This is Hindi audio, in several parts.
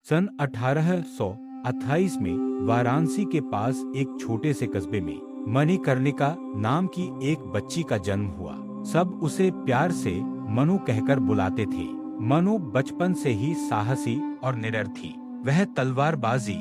सन 1828 में वाराणसी के पास एक छोटे से कस्बे में मणिकर्णिका नाम की एक बच्ची का जन्म हुआ। सब उसे प्यार से मनु कहकर बुलाते थे। मनु बचपन से ही साहसी और निडर थी। वह तलवारबाजी,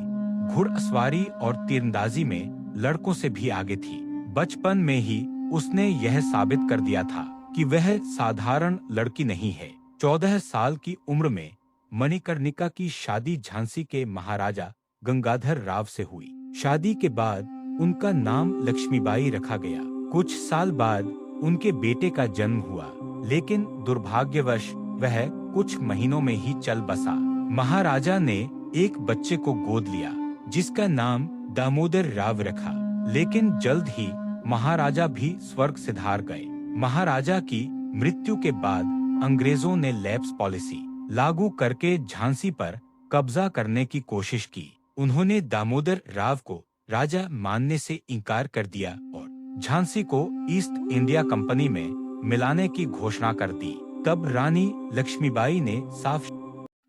घुड़सवारी और तीरंदाजी में लड़कों से भी आगे थी। बचपन में ही उसने यह साबित कर दिया था कि वह साधारण लड़की नहीं है। 14 साल की उम्र में मणिकर्णिका की शादी झांसी के महाराजा गंगाधर राव से हुई। शादी के बाद उनका नाम लक्ष्मीबाई रखा गया। कुछ साल बाद उनके बेटे का जन्म हुआ, लेकिन दुर्भाग्यवश वह कुछ महीनों में ही चल बसा। महाराजा ने एक बच्चे को गोद लिया, जिसका नाम दामोदर राव रखा। लेकिन जल्द ही महाराजा भी स्वर्ग सिधार गए। महाराजा की मृत्यु के बाद अंग्रेजों ने लैप्स पॉलिसी लागू करके झांसी पर कब्जा करने की कोशिश की। उन्होंने दामोदर राव को राजा मानने से इनकार कर दिया और झांसी को ईस्ट इंडिया कंपनी में मिलाने की घोषणा कर दी। तब रानी लक्ष्मीबाई ने साफ,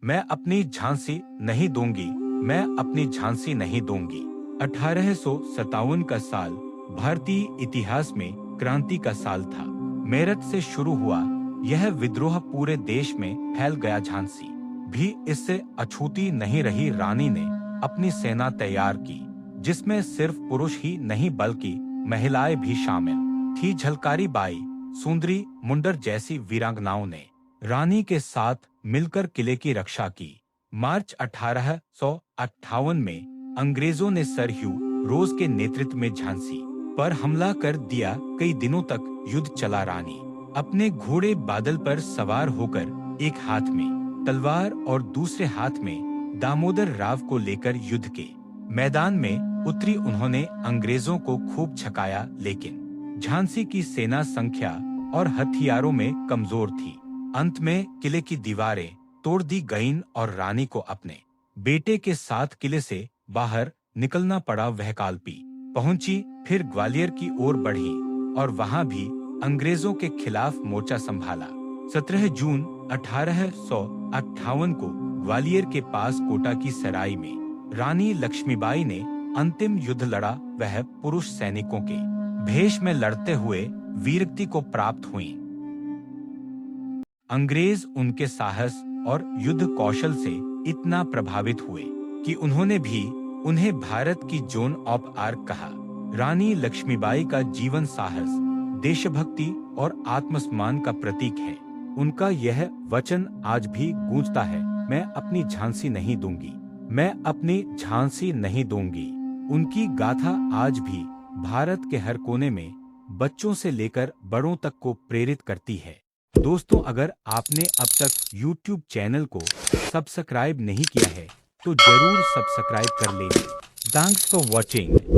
मैं अपनी झांसी नहीं दूंगी, मैं अपनी झांसी नहीं दूंगी। 1857 का साल भारतीय इतिहास में क्रांति का साल था। मेरठ से शुरू हुआ यह विद्रोह पूरे देश में फैल गया। झांसी भी इससे अछूती नहीं रही। रानी ने अपनी सेना तैयार की, जिसमें सिर्फ पुरुष ही नहीं बल्कि महिलाएं भी शामिल थी। झलकारी बाई, सुंदरी मुंडर जैसी वीरांगनाओं ने रानी के साथ मिलकर किले की रक्षा की। मार्च 1858 में अंग्रेजों ने सर ह्यू रोज के नेतृत्व में झांसी पर हमला कर दिया। कई दिनों तक युद्ध चला। रानी अपने घोड़े बादल पर सवार होकर एक हाथ में तलवार और दूसरे हाथ में दामोदर राव को लेकर युद्ध के मैदान में उतरी। उन्होंने अंग्रेजों को खूब छकाया, लेकिन झांसी की सेना संख्या और हथियारों में कमजोर थी। अंत में किले की दीवारें तोड़ दी गईं और रानी को अपने बेटे के साथ किले से बाहर निकलना पड़ा। वह कालपी पहुंची, फिर ग्वालियर की ओर बढ़ी और वहां भी अंग्रेजों के खिलाफ मोर्चा संभाला। 17 जून 1858 को ग्वालियर के पास कोटा की सराय में रानी लक्ष्मीबाई ने अंतिम युद्ध लड़ा। वह पुरुष सैनिकों के भेष में लड़ते हुए वीरगति को प्राप्त हुई। अंग्रेज उनके साहस और युद्ध कौशल से इतना प्रभावित हुए कि उन्होंने भी उन्हें भारत की जोन ऑफ आर्क कहा। रानी लक्ष्मीबाई का जीवन साहस, देशभक्ति और आत्मसम्मान का प्रतीक है। उनका यह वचन आज भी गूंजता है, मैं अपनी झांसी नहीं दूंगी, मैं अपनी झांसी नहीं दूंगी। उनकी गाथा आज भी भारत के हर कोने में बच्चों से लेकर बड़ों तक को प्रेरित करती है। दोस्तों, अगर आपने अब तक YouTube चैनल को सब्सक्राइब नहीं किया है तो जरूर सब्सक्राइब कर लें। Thanks for watching.